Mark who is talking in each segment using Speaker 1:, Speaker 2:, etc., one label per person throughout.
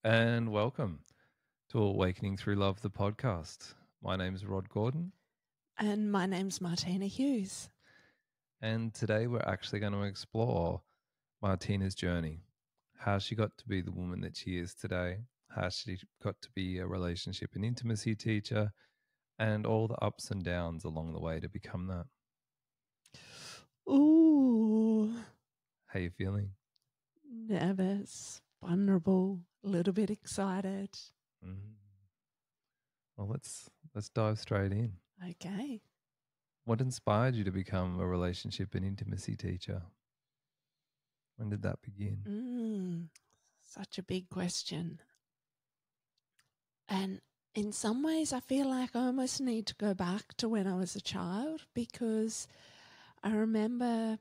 Speaker 1: and welcome to Awakening Through Love, the podcast. My name is Rod Gordon,
Speaker 2: And my name's Martina Hughes.
Speaker 1: and today we're actually going to explore Martina's journey, how she got to be the woman that she is today, how she got to be a relationship and intimacy teacher, and all the ups and downs along the way to become that.
Speaker 2: Ooh,
Speaker 1: How you feeling?
Speaker 2: nervous, vulnerable, a little bit excited.
Speaker 1: Mm. Well, let's dive straight in.
Speaker 2: Okay.
Speaker 1: What inspired you to become a relationship and intimacy teacher? When did that begin?
Speaker 2: Such a big question. And in some ways, I feel like I almost need to go back to when I was a child, because I remember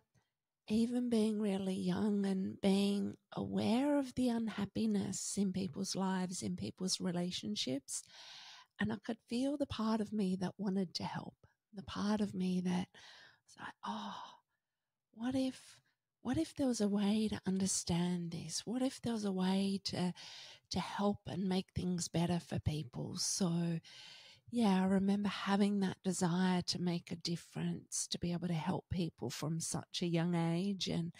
Speaker 2: even being really young and being aware of the unhappiness in people's lives, in people's relationships. And I could feel the part of me that wanted to help, the part of me that was like, oh, what if there was a way to understand this? What if there was a way to help and make things better for people? So yeah, I remember having that desire to make a difference, to be able to help people from such a young age. And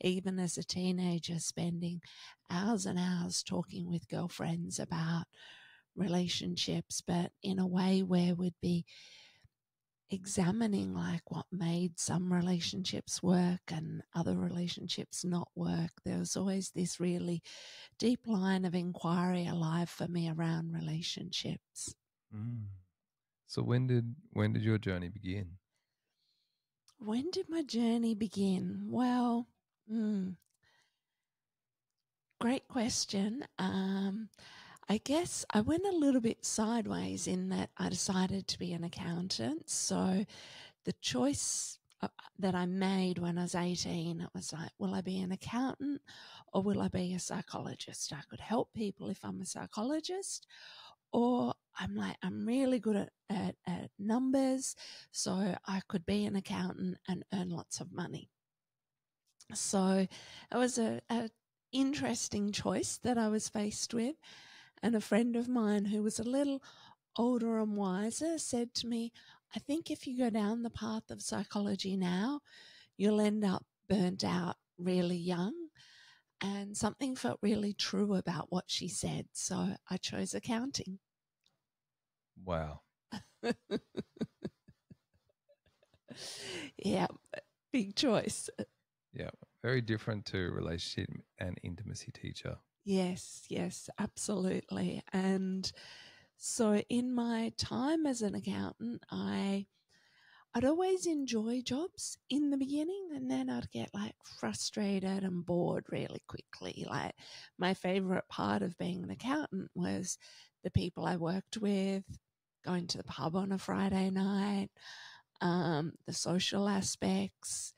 Speaker 2: even as a teenager, spending hours and hours talking with girlfriends about relationships, but in a way where we'd be examining like what made some relationships work and other relationships not work. There was always this really deep line of inquiry alive for me around relationships.
Speaker 1: So when did your journey begin?
Speaker 2: When did my journey begin? Well, great question. I guess I went a little bit sideways in that I decided to be an accountant. So the choice that I made when I was 18, it was like, will I be an accountant or will I be a psychologist? I could help people if I'm a psychologist, or I'm like, I'm really good at numbers, so I could be an accountant and earn lots of money. So it was a interesting choice that I was faced with. And a friend of mine who was a little older and wiser said to me, I think if you go down the path of psychology now, you'll end up burnt out really young. And something felt really true about what she said. So I chose accounting.
Speaker 1: Wow.
Speaker 2: Yeah, big choice.
Speaker 1: Yeah, very different to relationship and intimacy teacher.
Speaker 2: Yes, absolutely. And so in my time as an accountant, I'd always enjoy jobs in the beginning, and then I'd get like frustrated and bored really quickly. Like my favorite part of being an accountant was the people I worked with, going to the pub on a Friday night, the social aspects.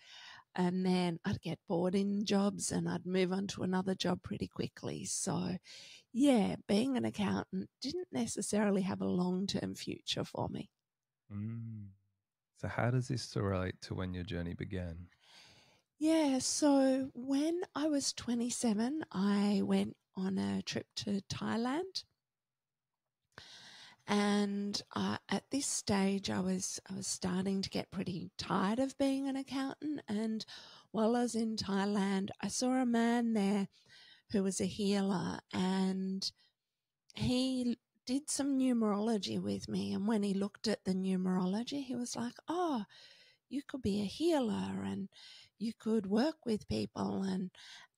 Speaker 2: And then I'd get bored in jobs and I'd move on to another job pretty quickly. So yeah, being an accountant didn't necessarily have a long-term future for me.
Speaker 1: So how does this relate to when your journey began?
Speaker 2: Yeah, so when I was 27, I went on a trip to Thailand. And at this stage, I was starting to get pretty tired of being an accountant. And while I was in Thailand, I saw a man there who was a healer, and he did some numerology with me. And when he looked at the numerology, he was like, oh, you could be a healer and you could work with people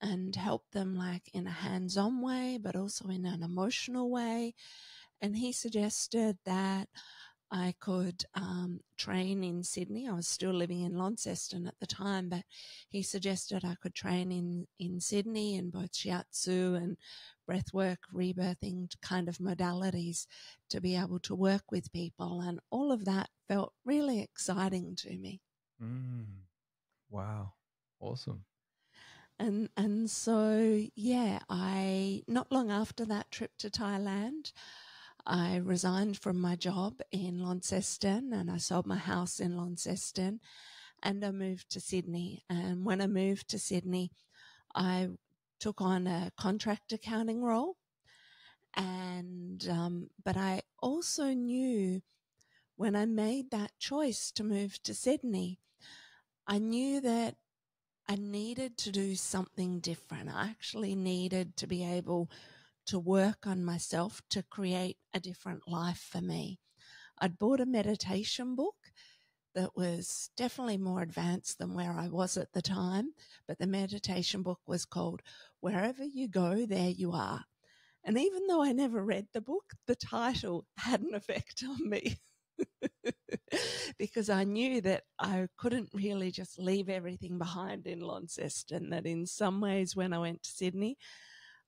Speaker 2: and help them like in a hands-on way, but also in an emotional way. And he suggested that I could train in Sydney. I was still living in Launceston at the time, but he suggested I could train in Sydney in both shiatsu and breathwork, rebirthing kind of modalities to be able to work with people. And all of that felt really exciting to me.
Speaker 1: Wow. Awesome.
Speaker 2: And so, yeah, not long after that trip to Thailand, I resigned from my job in Launceston and I sold my house in Launceston and I moved to Sydney. And when I moved to Sydney, I took on a contract accounting role. And but I also knew when I made that choice to move to Sydney, I knew that I needed to do something different. I actually needed to be able to work on myself to create a different life for me. I'd bought a meditation book that was definitely more advanced than where I was at the time, but the meditation book was called Wherever You Go, There You Are. And even though I never read the book, the title had an effect on me. Because I knew that I couldn't really just leave everything behind in Launceston, that in some ways when I went to Sydney,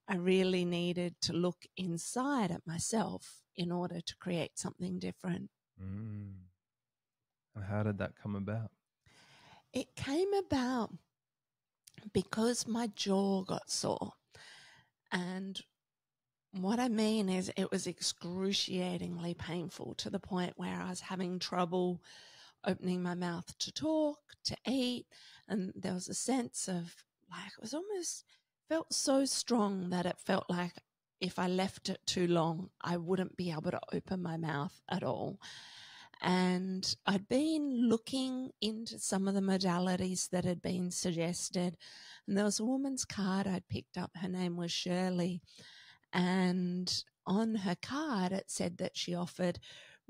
Speaker 2: I really needed to look inside at myself in order to create something different.
Speaker 1: Mm. And how did that come about?
Speaker 2: It came about because my jaw got sore. And what I mean is it was excruciatingly painful to the point where I was having trouble opening my mouth to talk, to eat. And there was a sense of like, it was almost felt so strong that it felt like if I left it too long, I wouldn't be able to open my mouth at all. And I'd been looking into some of the modalities that had been suggested. And there was a woman's card I'd picked up. Her name was Shirley. And on her card, it said that she offered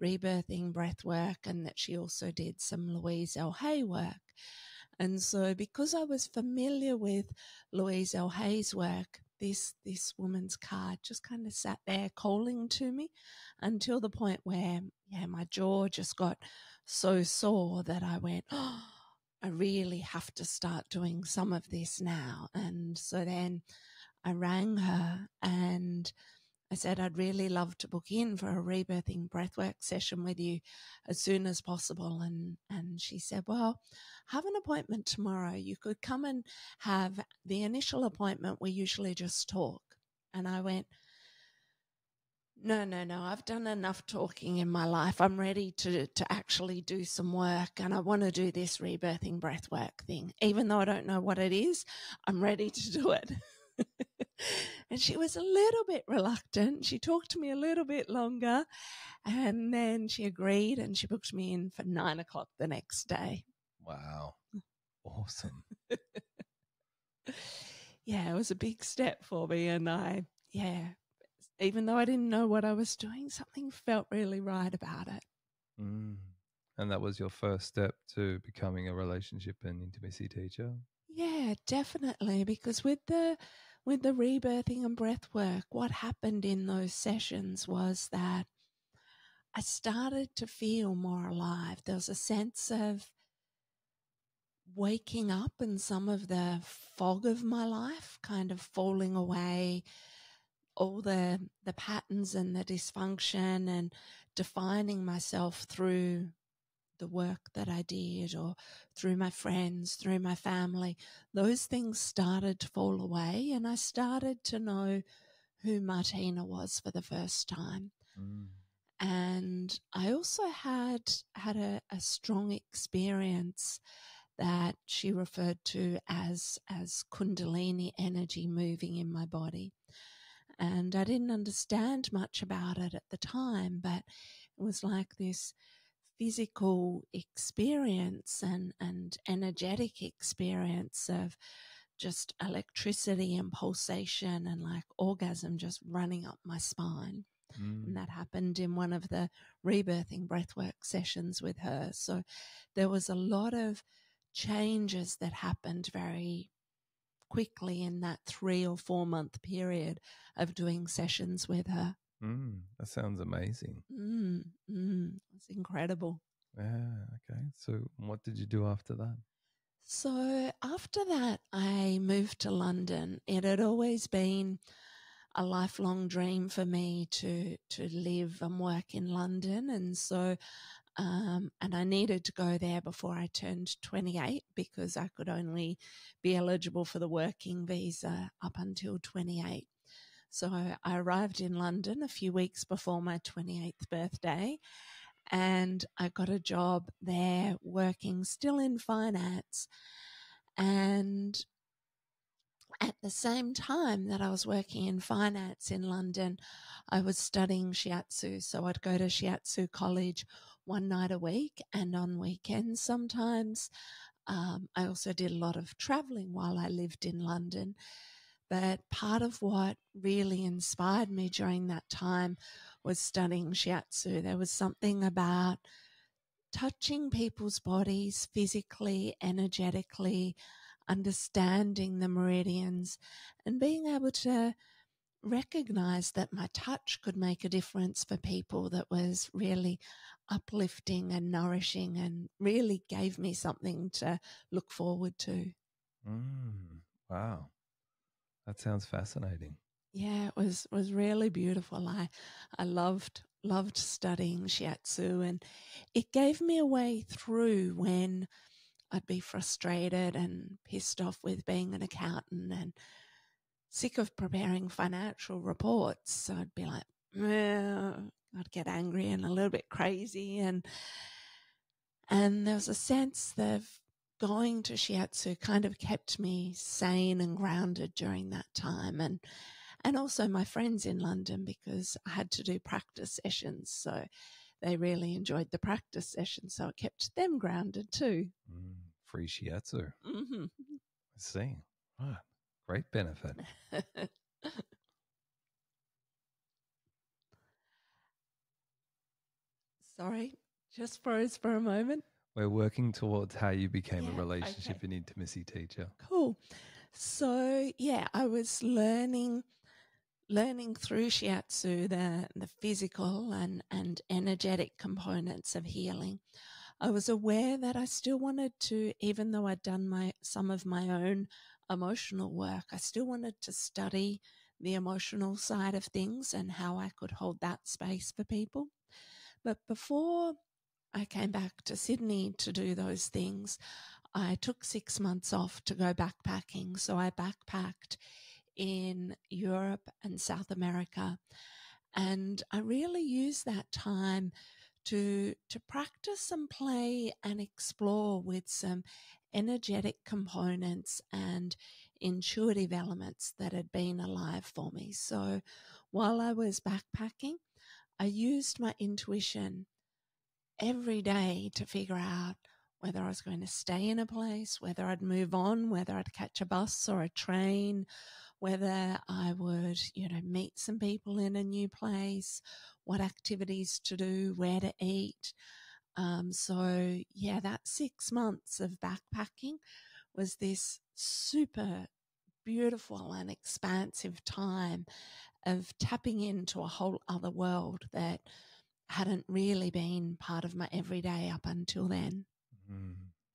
Speaker 2: rebirthing breath work and that she also did some Louise L. Hay work. And so because I was familiar with Louise L. Hay's work, this woman's card just kind of sat there calling to me until the point where, my jaw just got so sore that I went, oh, I really have to start doing some of this now. And so then I rang her and I said, I'd really love to book in for a rebirthing breathwork session with you as soon as possible. And she said, well, have an appointment tomorrow. You could come and have the initial appointment. We usually just talk. And I went, no. I've done enough talking in my life. I'm ready to actually do some work. And I want to do this rebirthing breathwork thing. Even though I don't know what it is, I'm ready to do it. And she was a little bit reluctant. She talked to me a little bit longer and then she agreed and she booked me in for 9 o'clock the next day.
Speaker 1: Wow. Awesome.
Speaker 2: Yeah, it was a big step for me. And even though I didn't know what I was doing, something felt really right about it.
Speaker 1: Mm. And that was your first step to becoming a relationship and intimacy teacher?
Speaker 2: Yeah, definitely. Because with the rebirthing and breath work, what happened in those sessions was that I started to feel more alive. There was a sense of waking up and some of the fog of my life kind of falling away, all the patterns and the dysfunction, and defining myself through the work that I did or through my friends, through my family. Those things started to fall away and I started to know who Martina was for the first time.
Speaker 1: Mm.
Speaker 2: And I also had a strong experience that she referred to as Kundalini energy moving in my body. And I didn't understand much about it at the time, but it was like this physical experience and energetic experience of just electricity and pulsation and like orgasm just running up my spine.
Speaker 1: Mm.
Speaker 2: And that happened in one of the rebirthing breathwork sessions with her. So there was a lot of changes that happened very quickly in that 3 or 4 month period of doing sessions with her.
Speaker 1: That sounds amazing.
Speaker 2: It's incredible.
Speaker 1: Yeah, okay. So what did you do after that?
Speaker 2: So after that, I moved to London. It had always been a lifelong dream for me to live and work in London. And so, and I needed to go there before I turned 28 because I could only be eligible for the working visa up until 28. So I arrived in London a few weeks before my 28th birthday and I got a job there working still in finance. And At the same time that I was working in finance in London, I was studying shiatsu. So I'd go to shiatsu college one night a week and on weekends sometimes. I also did a lot of traveling while I lived in London. But part of what really inspired me during that time was studying shiatsu. There was something about touching people's bodies physically, energetically, understanding the meridians, and being able to recognize that my touch could make a difference for people that was really uplifting and nourishing and really gave me something to look forward to.
Speaker 1: Wow. That sounds fascinating.
Speaker 2: Yeah, it was really beautiful. I loved studying shiatsu, and it gave me a way through when I'd be frustrated and pissed off with being an accountant and sick of preparing financial reports. So I'd be like, I'd get angry and a little bit crazy, and there was a sense that going to shiatsu kind of kept me sane and grounded during that time, and also my friends in London, because I had to do practice sessions, so they really enjoyed the practice sessions, so it kept them grounded too.
Speaker 1: Free shiatsu.
Speaker 2: Mm-hmm.
Speaker 1: I see. Wow. Great benefit.
Speaker 2: Sorry, just froze for a moment.
Speaker 1: We're working towards how you became a relationship and intimacy teacher.
Speaker 2: Cool. So yeah, I was learning through shiatsu the physical and energetic components of healing. I was aware that I still wanted to, even though I'd done some of my own emotional work, I still wanted to study the emotional side of things and how I could hold that space for people. But before I came back to Sydney to do those things, I took 6 months off to go backpacking. So I backpacked in Europe and South America. And I really used that time to practice and play and explore with some energetic components and intuitive elements that had been alive for me. So while I was backpacking, I used my intuition every day to figure out whether I was going to stay in a place, whether I'd move on, whether I'd catch a bus or a train, whether I would, meet some people in a new place, what activities to do, where to eat. So yeah, that 6 months of backpacking was this super beautiful and expansive time of tapping into a whole other world that hadn't really been part of my everyday up until then.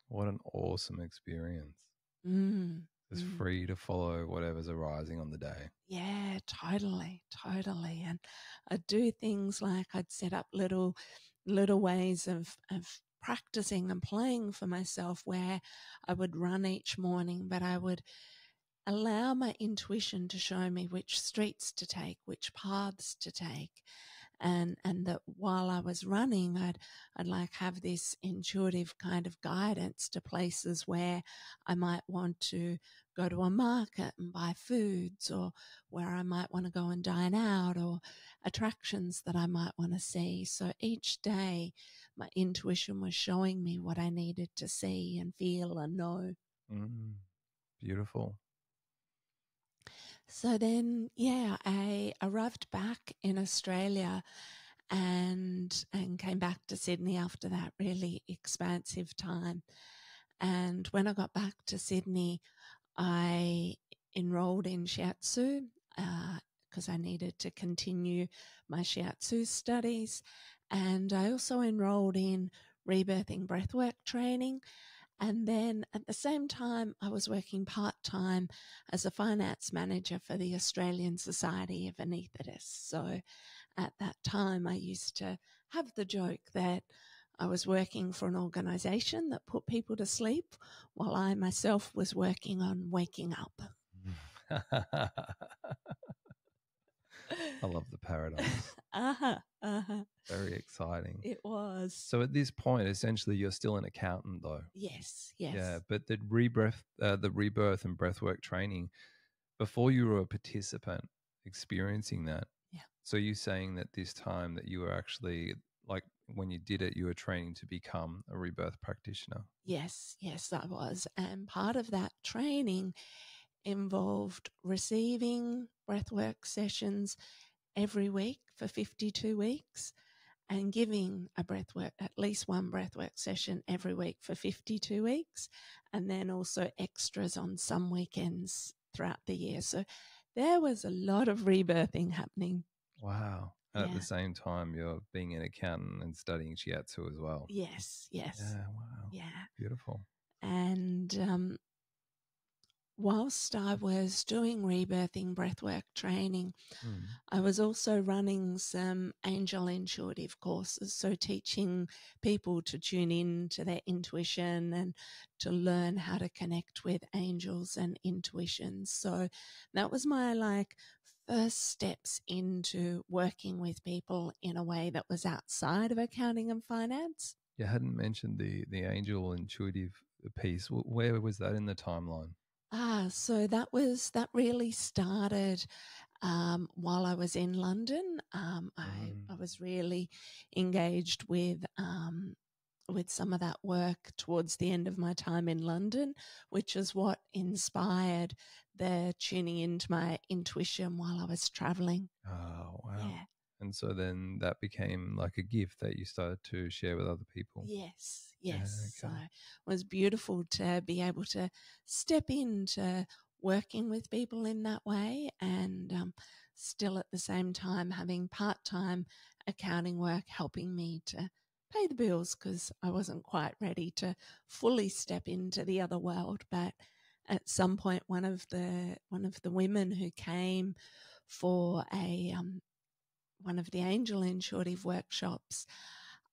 Speaker 1: What an awesome experience. It's free to follow whatever's arising on the day.
Speaker 2: Yeah, totally. And I'd do things like I'd set up little ways of practicing and playing for myself, where I would run each morning, but I would allow my intuition to show me which streets to take, which paths to take. And that while I was running, I'd like have this intuitive kind of guidance to places where I might want to go to a market and buy foods, or where I might want to go and dine out, or attractions that I might want to see. So each day my intuition was showing me what I needed to see and feel and know.
Speaker 1: Beautiful.
Speaker 2: So then, yeah, I arrived back in Australia and came back to Sydney after that really expansive time. And when I got back to Sydney, I enrolled in shiatsu because I needed to continue my shiatsu studies. And I also enrolled in rebirthing breathwork training. And then at the same time, I was working part-time as a finance manager for the Australian Society of Anaesthetists. So at that time, I used to have the joke that I was working for an organisation that put people to sleep while I myself was working on waking up.
Speaker 1: I love the paradox. Very exciting.
Speaker 2: It was.
Speaker 1: So at this point, essentially, you're still an accountant, though.
Speaker 2: Yes.
Speaker 1: Yeah, but the rebirth and breathwork training, before you were a participant experiencing that.
Speaker 2: Yeah.
Speaker 1: So you're saying that this time that you were actually, like, when you did it, you were training to become a rebirth practitioner.
Speaker 2: Yes, I was. And part of that training involved receiving breathwork sessions every week for 52 weeks and giving at least one breathwork session every week for 52 weeks, and then also extras on some weekends throughout the year. So there was a lot of rebirthing happening.
Speaker 1: Wow. And at the
Speaker 2: Yeah.
Speaker 1: same time, you're being an accountant and studying shiatsu as well.
Speaker 2: Yes.
Speaker 1: Yeah. Wow.
Speaker 2: Yeah.
Speaker 1: Beautiful.
Speaker 2: And whilst I was doing rebirthing breathwork training, I was also running some angel intuitive courses, so teaching people to tune in to their intuition and to learn how to connect with angels and intuition. So that was my first steps into working with people in a way that was outside of accounting and finance.
Speaker 1: You hadn't mentioned the angel intuitive piece. Where was that in the timeline?
Speaker 2: So that really started while I was in London. I was really engaged with some of that work towards the end of my time in London, which is what inspired the tuning into my intuition while I was traveling.
Speaker 1: Oh, wow.
Speaker 2: Yeah.
Speaker 1: And so then that became like a gift that you started to share with other people.
Speaker 2: Yes.
Speaker 1: Yeah, okay.
Speaker 2: So it was beautiful to be able to step into working with people in that way, and still at the same time having part-time accounting work helping me to pay the bills, because I wasn't quite ready to fully step into the other world. But at some point, one of the women who came for one of the angel intuitive workshops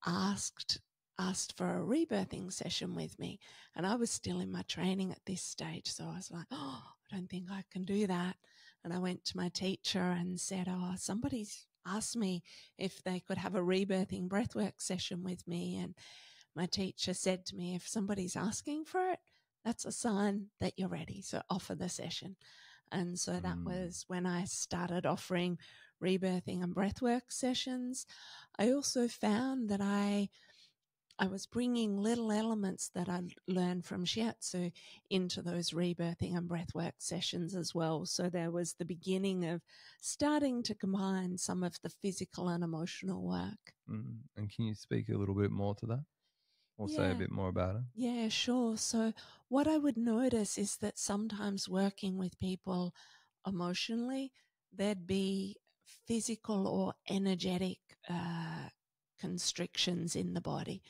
Speaker 2: asked for a rebirthing session with me, and I was still in my training at this stage, so I was like, oh, I don't think I can do that. And I went to my teacher and said, oh, somebody's asked me if they could have a rebirthing breathwork session with me. And my teacher said to me, if somebody's asking for it, that's a sign that you're ready, so offer the session. And so that was when I started offering rebirthing and breathwork sessions. I also found that I was bringing little elements that I learned from shiatsu into those rebirthing and breathwork sessions as well. So there was the beginning of starting to combine some of the physical and emotional work.
Speaker 1: And can you speak a little bit more to that, or say a bit more about it?
Speaker 2: Yeah, sure. So what I would notice is that sometimes working with people emotionally, there'd be physical or energetic constrictions in the body.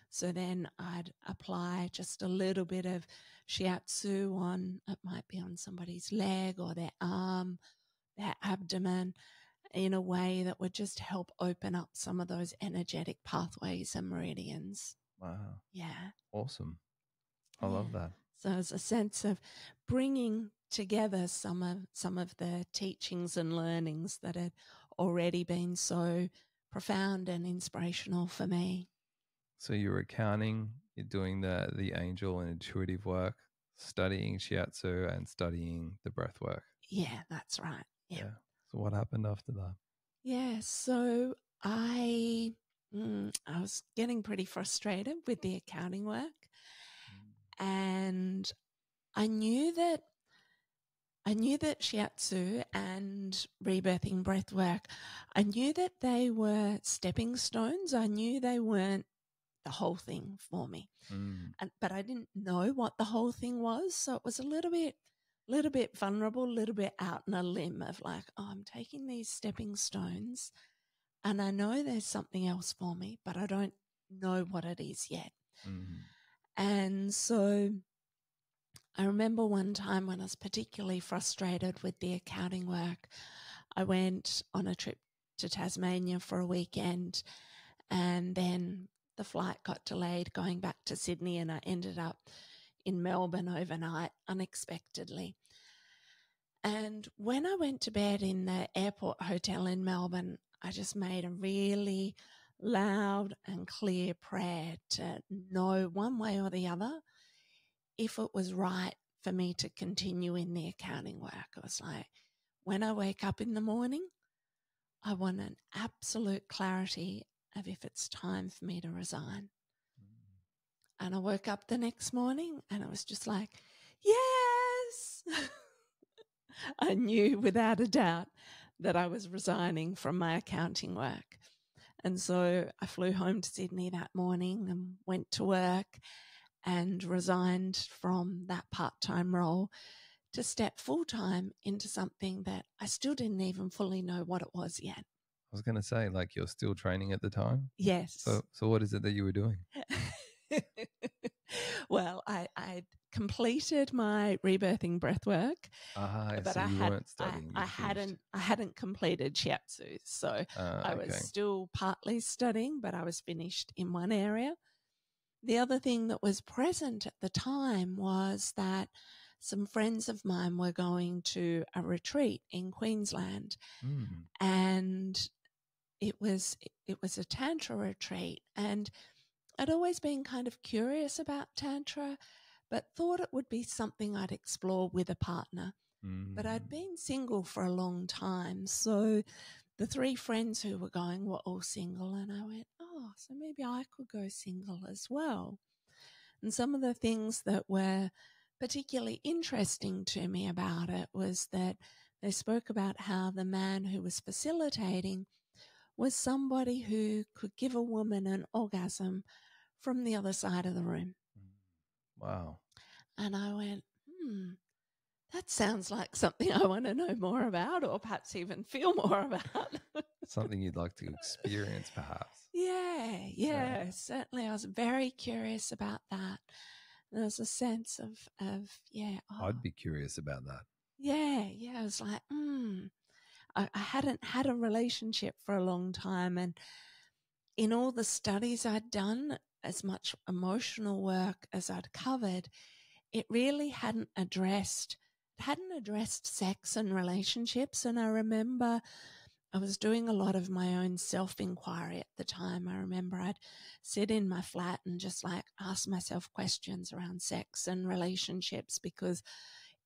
Speaker 2: So then I'd apply just a little bit of shiatsu on, it might be on somebody's leg or their arm, their abdomen, in a way that would just help open up some of those energetic pathways and meridians.
Speaker 1: Wow.
Speaker 2: Yeah.
Speaker 1: Awesome. I love that.
Speaker 2: So it's a sense of bringing together some of the teachings and learnings that had already been so profound and inspirational for me.
Speaker 1: So you're accounting, you're doing the angel and intuitive work, studying shiatsu and studying the breath work.
Speaker 2: Yeah, that's right. Yeah.
Speaker 1: So what happened after that?
Speaker 2: Yeah, so I was getting pretty frustrated with the accounting work, and I knew that shiatsu and rebirthing breathwork, I knew that they were stepping stones. I knew they weren't the whole thing for me, but I didn't know what the whole thing was. So it was a little bit vulnerable, a little bit out on a limb of like, oh, I'm taking these stepping stones, and I know there's something else for me, but I don't know what it is yet. And so I remember one time when I was particularly frustrated with the accounting work, I went on a trip to Tasmania for a weekend, and then the flight got delayed going back to Sydney, and I ended up in Melbourne overnight unexpectedly. And when I went to bed in the airport hotel in Melbourne, I just made a really loud and clear prayer to know one way or the other if it was right for me to continue in the accounting work. I was like, when I wake up in the morning, I want an absolute clarity of if it's time for me to resign. And I woke up the next morning and I was just like, yes. I knew without a doubt that I was resigning from my accounting work. And so I flew home to Sydney that morning and went to work and resigned from that part-time role to step full-time into something that I still didn't even fully know what it was yet.
Speaker 1: I was going to say, like, you're still training at the time?
Speaker 2: Yes.
Speaker 1: So what is it that you were doing?
Speaker 2: Well, I completed my rebirthing breathwork, but
Speaker 1: so you weren't studying.
Speaker 2: I hadn't completed shiatsu, so I was still partly studying, but I was finished in one area. The other thing that was present at the time was that some friends of mine were going to a retreat in Queensland, and it was a tantra retreat, and I'd always been kind of curious about tantra, but thought it would be something I'd explore with a partner. But I'd been single for a long time, so the three friends who were going were all single, and I went, oh, so maybe I could go single as well. And some of the things that were particularly interesting to me about it was that they spoke about how the man who was facilitating was somebody who could give a woman an orgasm from the other side of the room.
Speaker 1: Wow.
Speaker 2: And I went, that sounds like something I want to know more about, or perhaps even feel more about.
Speaker 1: Something you'd like to experience, perhaps.
Speaker 2: Yeah, certainly. I was very curious about that. There was a sense of
Speaker 1: I'd be curious about that.
Speaker 2: Yeah. I was like, I hadn't had a relationship for a long time, and in all the studies I'd done, as much emotional work as I'd covered, it really hadn't addressed sex and relationships. And I remember I was doing a lot of my own self-inquiry at the time. I remember I'd sit in my flat and just like ask myself questions around sex and relationships, because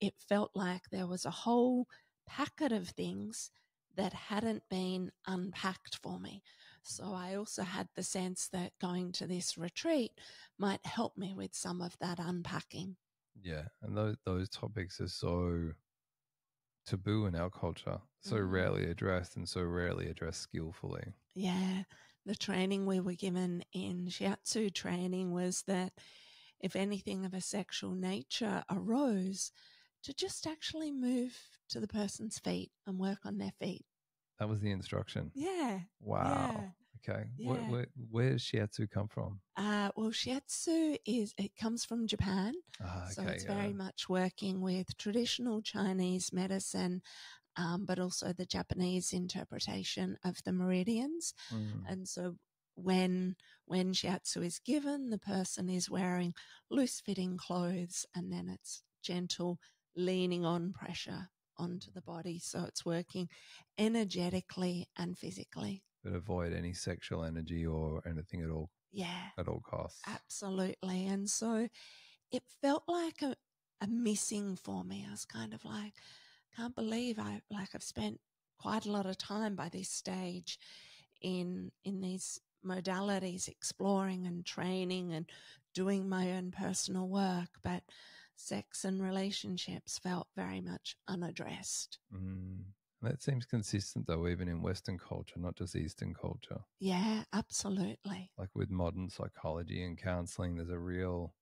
Speaker 2: it felt like there was a whole packet of things that hadn't been unpacked for me. So I also had the sense that going to this retreat might help me with some of that unpacking.
Speaker 1: Yeah, and those topics are so taboo in our culture, so rarely addressed and so rarely addressed skillfully.
Speaker 2: Yeah, the training we were given in shiatsu training was that if anything of a sexual nature arose, to just actually move to the person's feet and work on their feet.
Speaker 1: That was the instruction?
Speaker 2: Yeah.
Speaker 1: Wow.
Speaker 2: Yeah.
Speaker 1: Okay.
Speaker 2: Yeah.
Speaker 1: Where does shiatsu come from?
Speaker 2: Well, shiatsu comes from Japan. So it's very much working with traditional Chinese medicine, but also the Japanese interpretation of the meridians. And so when shiatsu is given, the person is wearing loose-fitting clothes, and then it's gentle leaning on pressure onto the body. So it's working energetically and physically.
Speaker 1: But avoid any sexual energy or anything at all.
Speaker 2: Yeah.
Speaker 1: At all costs.
Speaker 2: Absolutely. And so it felt like a missing for me. I was kind of like, can't believe I've spent quite a lot of time by this stage in these modalities, exploring and training and doing my own personal work, but sex and relationships felt very much unaddressed.
Speaker 1: That seems consistent, though, even in Western culture, not just Eastern culture.
Speaker 2: Yeah, absolutely.
Speaker 1: Like with modern psychology and counseling, there's a real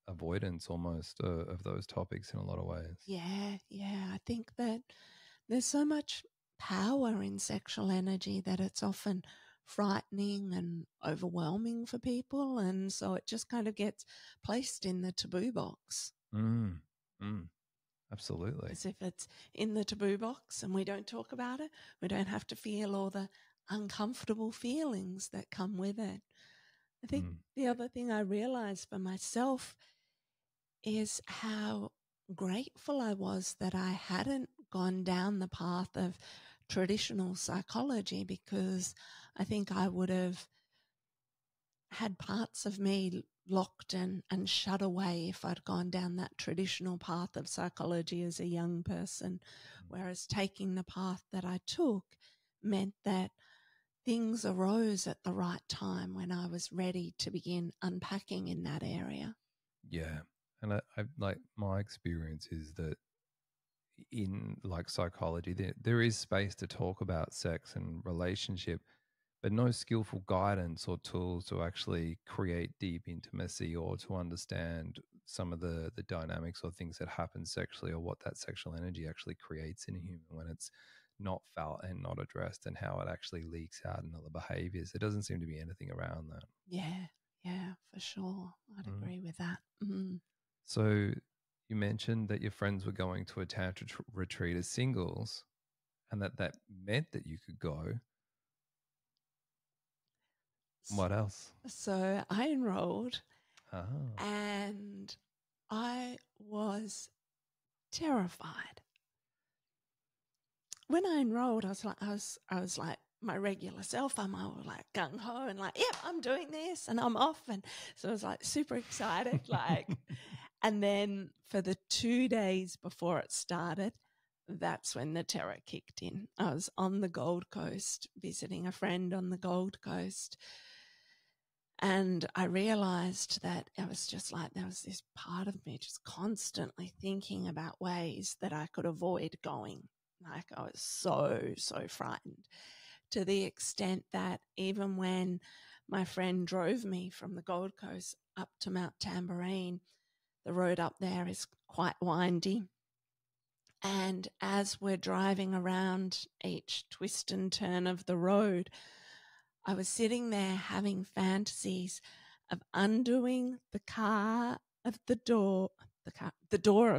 Speaker 1: avoidance almost of those topics in a lot of ways.
Speaker 2: Yeah. I think that there's so much power in sexual energy that it's often frightening and overwhelming for people, and so it just kind of gets placed in the taboo box.
Speaker 1: Absolutely.
Speaker 2: As if it's in the taboo box and we don't talk about it, we don't have to feel all the uncomfortable feelings that come with it. I think the other thing I realized for myself is how grateful I was that I hadn't gone down the path of traditional psychology, because I think I would have had parts of me locked and shut away if I'd gone down that traditional path of psychology as a young person, whereas taking the path that I took meant that things arose at the right time when I was ready to begin unpacking in that area.
Speaker 1: Yeah. And I like, my experience is that in like psychology, there is space to talk about sex and relationship, but no skillful guidance or tools to actually create deep intimacy or to understand some of the dynamics or things that happen sexually, or what that sexual energy actually creates in a human when it's not felt and not addressed, and how it actually leaks out in other behaviors. There doesn't seem to be anything around that.
Speaker 2: Yeah, for sure. I'd agree with that. Mm.
Speaker 1: So you mentioned that your friends were going to a tantra retreat as singles, and that meant that you could go. What else?
Speaker 2: So I enrolled,
Speaker 1: Ah.
Speaker 2: and I was terrified. When I enrolled, I was like my regular self. I'm all like gung ho and like, yep, I'm doing this and I'm off. And so I was like super excited, like, and then for the 2 days before it started, that's when the terror kicked in. I was on the Gold Coast visiting a friend on the Gold Coast. And I realized that I was just like, there was this part of me just constantly thinking about ways that I could avoid going. Like I was so frightened, to the extent that even when my friend drove me from the Gold Coast up to Mount Tamborine, the road up there is quite windy. And as we're driving around each twist and turn of the road, I was sitting there having fantasies of undoing the door of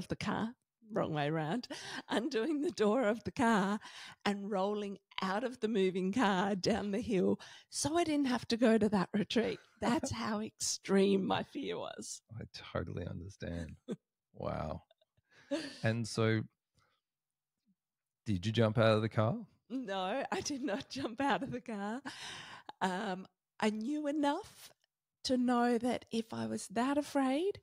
Speaker 2: the car, wrong way around, undoing the door of the car and rolling out of the moving car down the hill so I didn't have to go to that retreat. That's how extreme my fear was.
Speaker 1: I totally understand. Wow. And so, did you jump out of the car?
Speaker 2: No, I did not jump out of the car. I knew enough to know that if I was that afraid,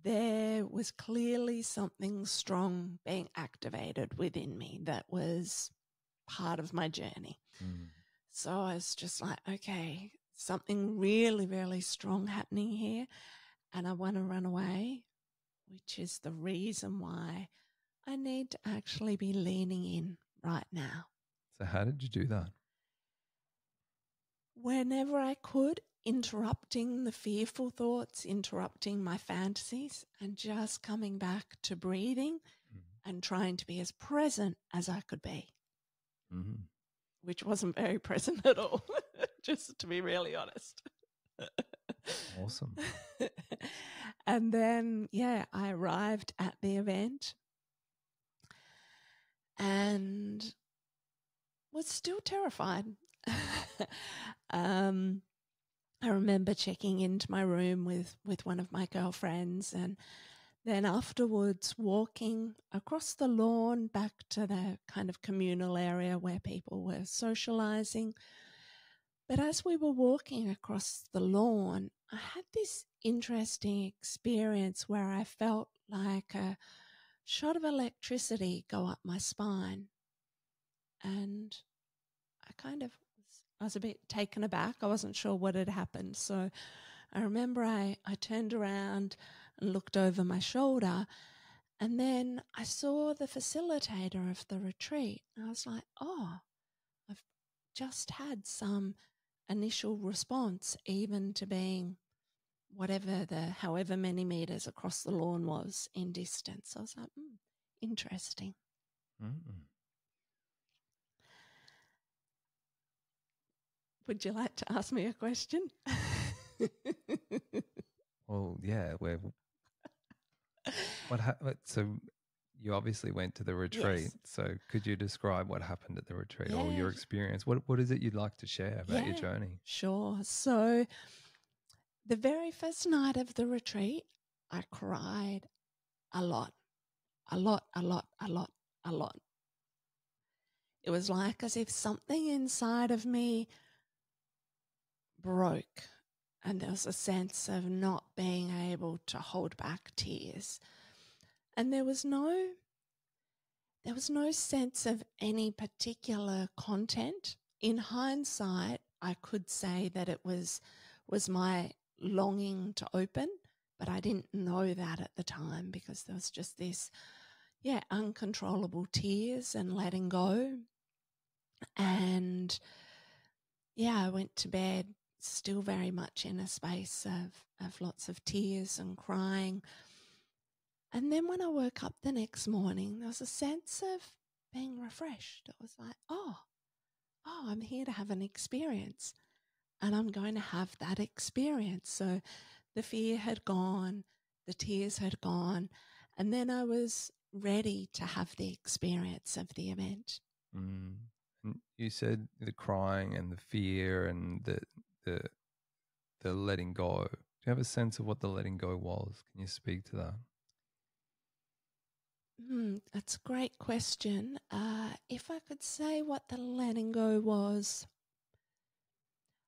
Speaker 2: there was clearly something strong being activated within me that was part of my journey.
Speaker 1: Mm.
Speaker 2: So I was just like, okay, something really, really strong happening here, and I want to run away, which is the reason why I need to actually be leaning in right now.
Speaker 1: So, how did you do that?
Speaker 2: Whenever I could, interrupting the fearful thoughts, interrupting my fantasies, and just coming back to breathing and trying to be as present as I could be, which wasn't very present at all, just to be really honest.
Speaker 1: Awesome.
Speaker 2: And then, I arrived at the event and was still terrified. I remember checking into my room with one of my girlfriends, and then afterwards walking across the lawn back to the kind of communal area where people were socializing. But as we were walking across the lawn, I had this interesting experience where I felt like a shot of electricity go up my spine. And I was a bit taken aback. I wasn't sure what had happened. So I remember I turned around and looked over my shoulder, and then I saw the facilitator of the retreat. And I was like, oh, I've just had some initial response, even to being however many meters across the lawn was in distance. I was like, interesting.
Speaker 1: Mm-mm.
Speaker 2: Would you like to ask me a question?
Speaker 1: Well, yeah. What happened? So, you obviously went to the retreat.
Speaker 2: Yes.
Speaker 1: So, could you describe what happened at the retreat,
Speaker 2: Yeah.
Speaker 1: or your experience? What is it you'd like to share about your journey?
Speaker 2: Sure. So, the very first night of the retreat, I cried a lot. It was like as if something inside of me broke, And there was a sense of not being able to hold back tears. And there was no sense of any particular content. In hindsight, I could say that it was my longing to open, but I didn't know that at the time because there was just this, uncontrollable tears and letting go. And I went to bed still very much in a space of lots of tears and crying. And then when I woke up the next morning, there was a sense of being refreshed. It was like, oh, I'm here to have an experience and I'm going to have that experience. So the fear had gone, the tears had gone, and then I was ready to have the experience of the event.
Speaker 1: Mm. And you said the crying and the fear and the letting go. Do you have a sense of what the letting go was? Can you speak to that?
Speaker 2: That's a great question. If I could say what the letting go was,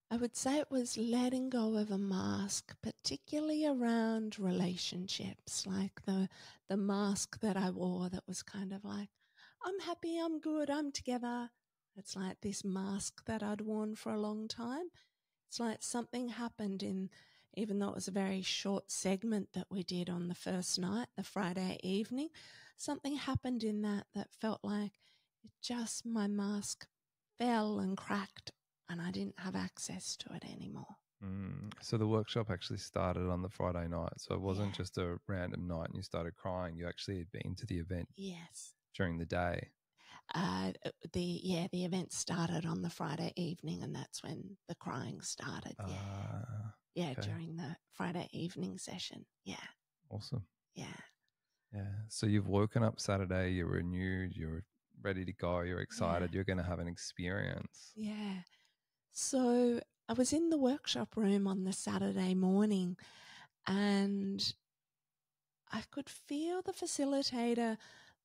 Speaker 2: I would say it was letting go of a mask, particularly around relationships, like the mask that I wore that was kind of like, I'm happy, I'm good, I'm together. It's like this mask that I'd worn for a long time. It's like something happened even though it was a very short segment that we did on the first night, the Friday evening, something happened in that felt like my mask fell and cracked and I didn't have access to it anymore.
Speaker 1: So the workshop actually started on the Friday night. So it wasn't just a random night and you started crying. You actually had been to the event during the day.
Speaker 2: The event started on the Friday evening and that's when the crying started. Okay. During the Friday evening session. Yeah.
Speaker 1: Awesome.
Speaker 2: Yeah.
Speaker 1: Yeah. So you've woken up Saturday, you're renewed, you're ready to go, you're excited, you're going to have an experience.
Speaker 2: Yeah. So I was in the workshop room on the Saturday morning and I could feel the facilitator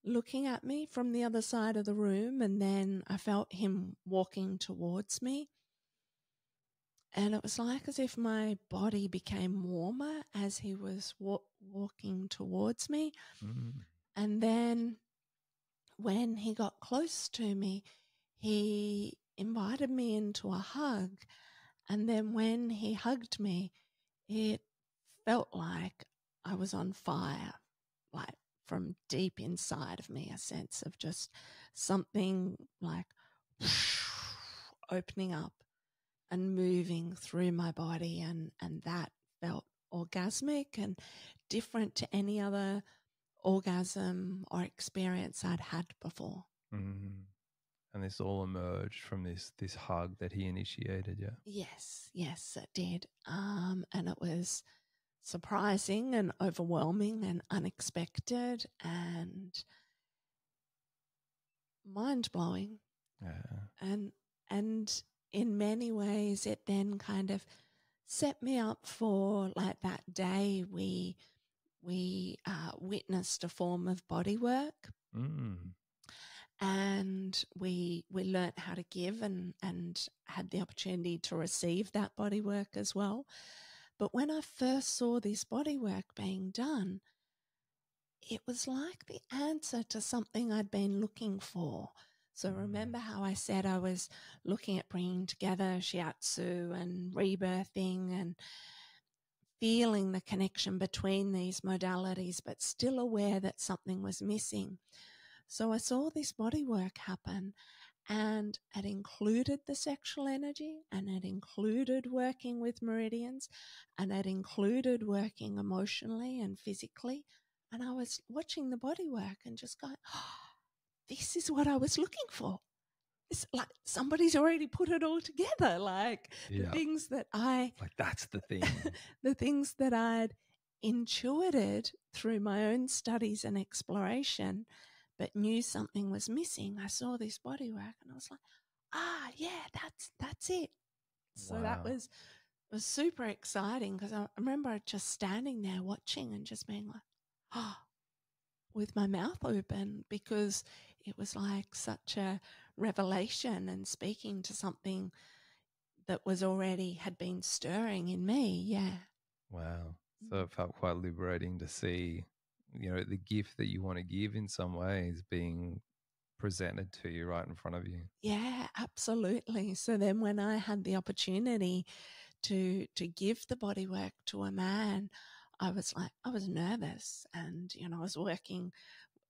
Speaker 2: looking at me from the other side of the room, and then I felt him walking towards me. And it was like as if my body became warmer as he was walking towards me. And then when he got close to me, he invited me into a hug. And then when he hugged me, it felt like I was on fire, like from deep inside of me, a sense of just something like opening up and moving through my body. And that felt orgasmic and different to any other orgasm or experience I'd had before.
Speaker 1: And this all emerged from this hug that he initiated, yeah?
Speaker 2: Yes, it did. And it was surprising and overwhelming and unexpected and mind-blowing.
Speaker 1: Yeah.
Speaker 2: And in many ways it then kind of set me up for like that day we witnessed a form of body work. And we learnt how to give and had the opportunity to receive that body work as well. But when I first saw this body work being done, it was like the answer to something I'd been looking for. So remember how I said I was looking at bringing together shiatsu and rebirthing and feeling the connection between these modalities, but still aware that something was missing. So I saw this body work happen, and it included the sexual energy, and it included working with meridians, and it included working emotionally and physically. And I was watching the body work and just going, oh, this is what I was looking for. It's like somebody's already put it all together. Like the things that
Speaker 1: that's the thing.
Speaker 2: The things that I'd intuited through my own studies and exploration, but knew something was missing. I saw this body work and I was like, that's it. So that was super exciting because I remember just standing there watching and just being like, with my mouth open, because it was like such a revelation and speaking to something that was already had been stirring in me. Yeah.
Speaker 1: Wow. So it felt quite liberating to see, the gift that you want to give in some ways being presented to you right in front of you.
Speaker 2: Yeah, absolutely. So then when I had the opportunity to give the body work to a man, I was nervous, and I was working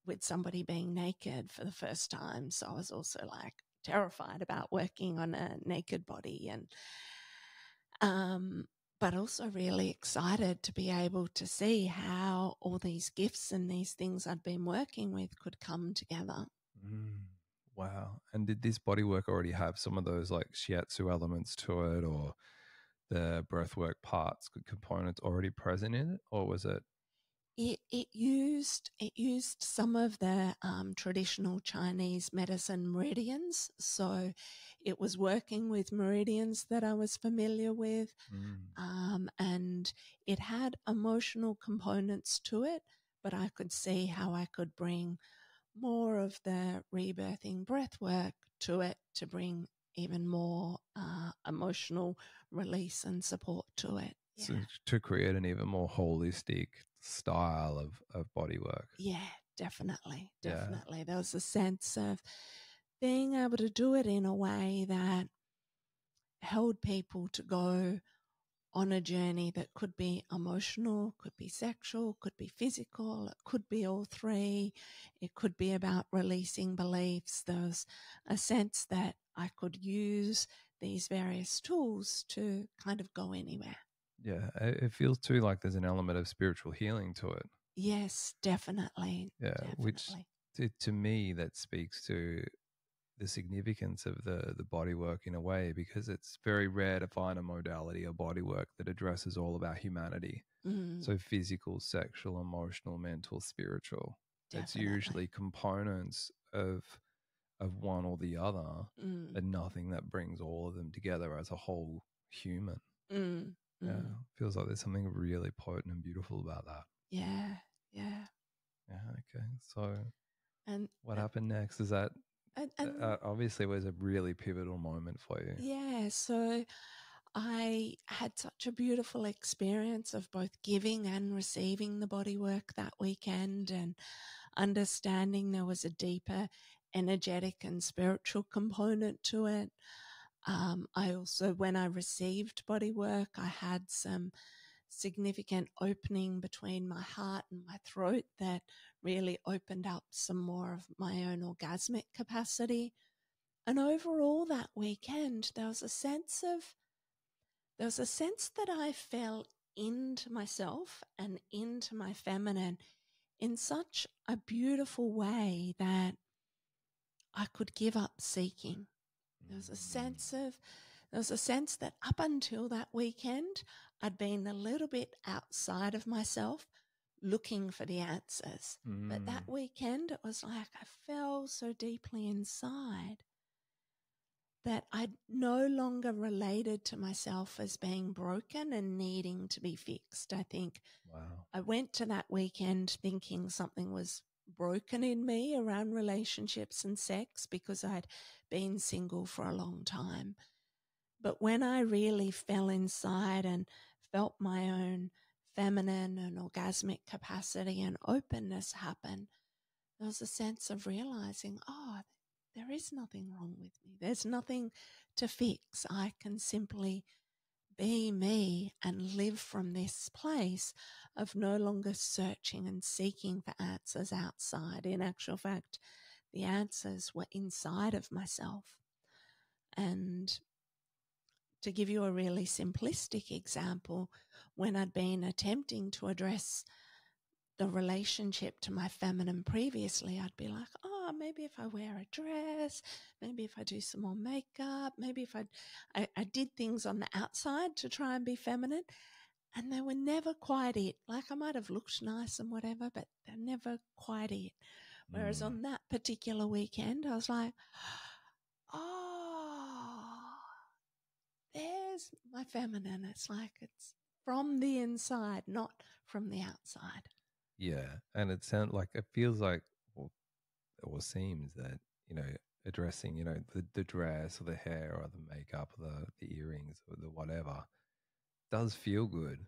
Speaker 2: with somebody being naked for the first time, so I was also like terrified about working on a naked body, and but also really excited to be able to see how all these gifts and these things I'd been working with could come together.
Speaker 1: Mm, wow. And did this bodywork already have some of those like shiatsu elements to it, or the breathwork parts, components already present in it, or was it?
Speaker 2: It used some of the traditional Chinese medicine meridians, so it was working with meridians that I was familiar with,
Speaker 1: Mm,
Speaker 2: and it had emotional components to it. But I could see how I could bring more of the rebirthing breath work to it to bring even more emotional release and support to it.
Speaker 1: so
Speaker 2: Yeah.
Speaker 1: to create an even more holistic style of bodywork.
Speaker 2: Yeah, definitely.
Speaker 1: Yeah.
Speaker 2: Definitely. There was a sense of being able to do it in a way that held people to go on a journey that could be emotional, could be sexual, could be physical, it could be all three. It could be about releasing beliefs. There's a sense that I could use these various tools to kind of go anywhere.
Speaker 1: Yeah. It feels too like there's an element of spiritual healing to it.
Speaker 2: Yes, definitely.
Speaker 1: Yeah. Which
Speaker 2: Definitely.
Speaker 1: to me, that speaks to the significance of the body work in a way, because it's very rare to find a modality of body work that addresses all of our humanity.
Speaker 2: Mm,
Speaker 1: So physical, sexual, emotional, mental, spiritual. It's
Speaker 2: definitely.
Speaker 1: usually components of one or the other,
Speaker 2: Mm,
Speaker 1: and nothing that brings all of them together as a whole human.
Speaker 2: mm,
Speaker 1: Yeah.
Speaker 2: mm.
Speaker 1: Feels like there's something really potent and beautiful about that.
Speaker 2: Yeah, yeah.
Speaker 1: Yeah. Okay. So
Speaker 2: And
Speaker 1: what happened next? Is that
Speaker 2: and
Speaker 1: obviously was a really pivotal moment for you?
Speaker 2: yeah, so I had such a beautiful experience of both giving and receiving the body work that weekend, and understanding there was a deeper energetic and spiritual component to it. I also, when I received body work, I had some significant opening between my heart and my throat that really opened up some more of my own orgasmic capacity. And overall that weekend, there was a sense that I fell into myself and into my feminine in such a beautiful way that I could give up seeking. There was a sense of there was a sense that up until that weekend, I'd been a little bit outside of myself looking for the answers. But
Speaker 1: Mm,
Speaker 2: that weekend, it was like I fell so deeply inside that I no longer related to myself as being broken and needing to be fixed. I think
Speaker 1: wow.
Speaker 2: I went to that weekend thinking something was broken in me around relationships and sex because I'd been single for a long time. But when I really fell inside and felt my own feminine and orgasmic capacity and openness happen, there was a sense of realizing, oh, there is nothing wrong with me. There's nothing to fix. I can simply be me and live from this place of no longer searching and seeking for answers outside. In actual fact, the answers were inside of myself. And to give you a really simplistic example, when I'd been attempting to address the relationship to my feminine previously, I'd be like, oh, maybe if I wear a dress, maybe if I do some more makeup, maybe if I did things on the outside to try and be feminine. And they were never quite it. Like I might have looked nice and whatever, but they're never quite it. Whereas
Speaker 1: Mm,
Speaker 2: on that particular weekend, I was like, oh, there's my feminine. It's like it's from the inside, not from the outside.
Speaker 1: yeah. And it feels like, or seems that, addressing, the dress or the hair or the makeup or the earrings or the whatever does feel good,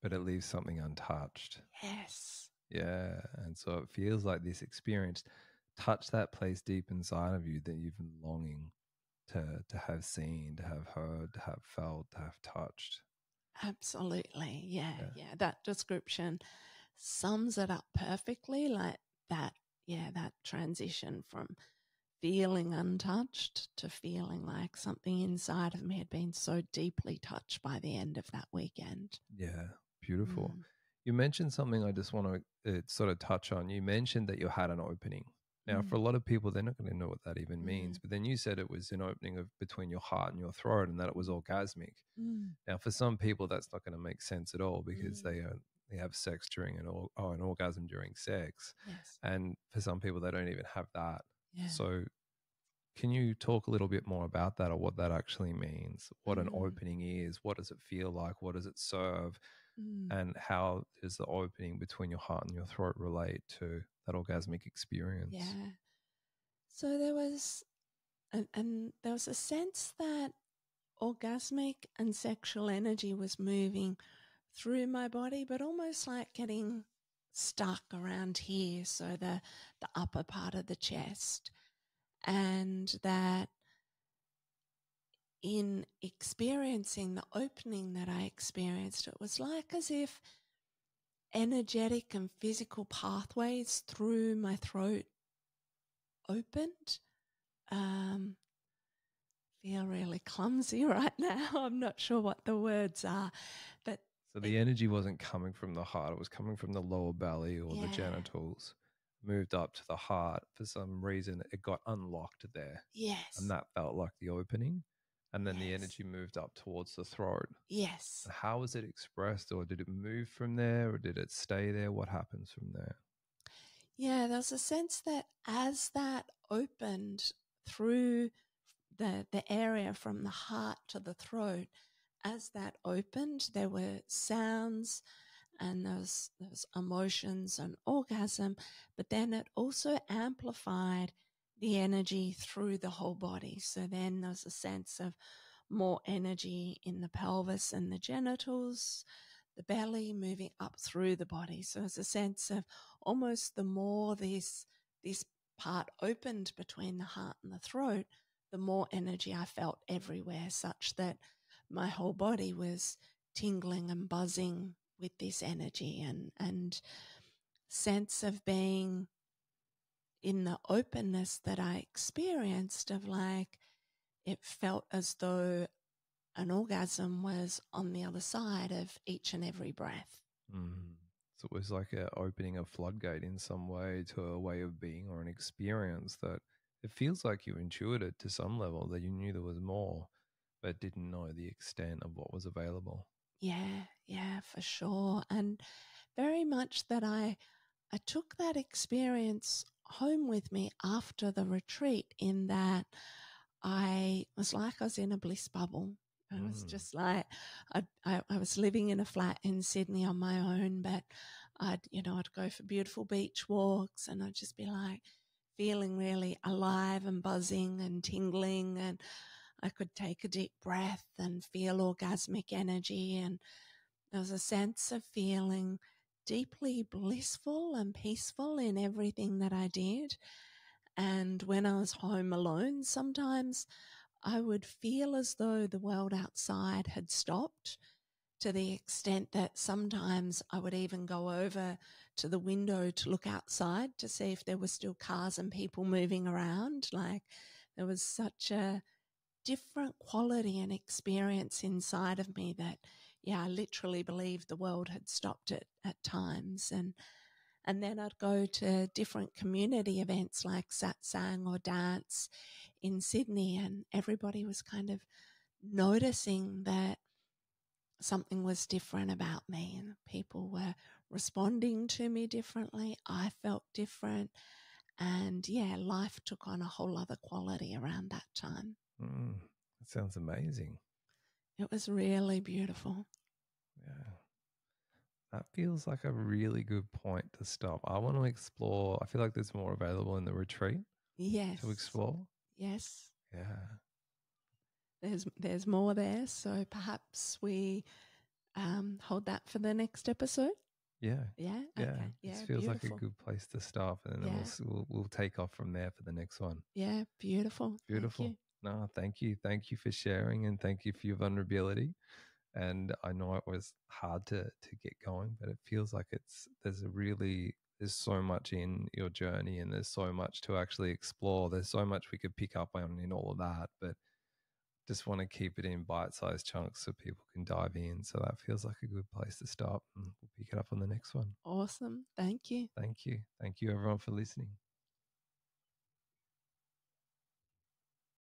Speaker 1: but it leaves something untouched.
Speaker 2: Yes.
Speaker 1: Yeah. And so it feels like this experience touched that place deep inside of you that you've been longing to have seen, to have heard, to have felt, to have touched.
Speaker 2: Absolutely. Yeah.
Speaker 1: Yeah.
Speaker 2: Yeah. That description sums it up perfectly. Like that, yeah, that transition from feeling untouched to feeling like something inside of me had been so deeply touched by the end of that weekend.
Speaker 1: Yeah. Beautiful.
Speaker 2: Mm.
Speaker 1: You mentioned something I just want to sort of touch on. You mentioned that you had an opening. Now, for
Speaker 2: Mm.
Speaker 1: a lot of people, they're not going to know what that even means.
Speaker 2: Mm.
Speaker 1: But then you said it was an opening of between your heart and your throat, and that it was orgasmic.
Speaker 2: Mm.
Speaker 1: Now, for some people, that's not going to make sense at all because
Speaker 2: Mm.
Speaker 1: they have sex during an orgasm during sex,
Speaker 2: Yes.
Speaker 1: and for some people, they don't even have that.
Speaker 2: Yeah.
Speaker 1: So, can you talk a little bit more about that or what that actually means? What an
Speaker 2: Mm.
Speaker 1: opening is? What does it feel like? What does it serve?
Speaker 2: Mm.
Speaker 1: And how does the opening between your heart and your throat relate to that orgasmic experience?
Speaker 2: Yeah. So there was, and there was a sense that orgasmic and sexual energy was moving through my body, but almost like getting stuck around here. So the upper part of the chest. And that in experiencing the opening that I experienced, it was like as if energetic and physical pathways through my throat opened. Um, feel really clumsy right now. I'm not sure what the words are, but
Speaker 1: So the energy wasn't coming from the heart, it was coming from the lower belly or the
Speaker 2: yeah,
Speaker 1: genitals, moved up to the heart. For some reason, it got unlocked there. And
Speaker 2: yes,
Speaker 1: that felt like the opening. And then the
Speaker 2: yes,
Speaker 1: energy moved up towards the throat.
Speaker 2: yes.
Speaker 1: And how was it expressed? Or did it move from there? Or did it stay there? What happens from there?
Speaker 2: Yeah, there was a sense that as that opened through the area from the heart to the throat, as that opened, there were sounds and there was emotions and orgasm, but then it also amplified the energy through the whole body. So then there was a sense of more energy in the pelvis and the genitals, the belly moving up through the body. So it's a sense of almost the more this part opened between the heart and the throat, the more energy I felt everywhere, such that my whole body was tingling and buzzing with this energy and sense of being in the openness that I experienced of like it felt as though an orgasm was on the other side of each and every breath.
Speaker 1: Mm. So it was like opening a floodgate in some way to a way of being or an experience that it feels like you intuited to some level that you knew there was more, but didn't know the extent of what was available.
Speaker 2: Yeah, yeah, for sure. And very much that I took that experience home with me after the retreat in that I was like I was in a bliss bubble. I was
Speaker 1: Mm.
Speaker 2: just like I was living in a flat in Sydney on my own, but I'd go for beautiful beach walks and I'd just be like feeling really alive and buzzing and tingling, and I could take a deep breath and feel orgasmic energy, and there was a sense of feeling deeply blissful and peaceful in everything that I did. And when I was home alone, sometimes I would feel as though the world outside had stopped, to the extent that sometimes I would even go over to the window to look outside to see if there were still cars and people moving around. Like there was such a different quality and experience inside of me that, yeah, I literally believed the world had stopped at times. And then I'd go to different community events like satsang or dance in Sydney, and everybody was kind of noticing that something was different about me, and people were responding to me differently. I felt different. And yeah, life took on a whole other quality around that time.
Speaker 1: Mm. That sounds amazing.
Speaker 2: It was really beautiful.
Speaker 1: Yeah. That feels like a really good point to stop. I want to explore. I feel like there's more available in the retreat.
Speaker 2: Yes.
Speaker 1: to explore?
Speaker 2: Yes.
Speaker 1: Yeah.
Speaker 2: There's more there, so perhaps we hold that for the next episode.
Speaker 1: Yeah.
Speaker 2: Yeah.
Speaker 1: Yeah.
Speaker 2: Okay.
Speaker 1: It
Speaker 2: Yeah.
Speaker 1: feels like a
Speaker 2: Beautiful.
Speaker 1: good place to stop, and then
Speaker 2: Yeah.
Speaker 1: we'll take off from there for the next one.
Speaker 2: Yeah. Beautiful. Thank
Speaker 1: Beautiful.
Speaker 2: you.
Speaker 1: No, thank you. Thank you for sharing, and thank you for your vulnerability. And I know it was hard to get going, but it feels like there's so much in your journey, and there's so much to actually explore. There's so much we could pick up on in all of that, but just want to keep it in bite-sized chunks so people can dive in. So that feels like a good place to stop, and we'll pick it up on the next one.
Speaker 2: Awesome. Thank you.
Speaker 1: Thank you. Thank you everyone for listening.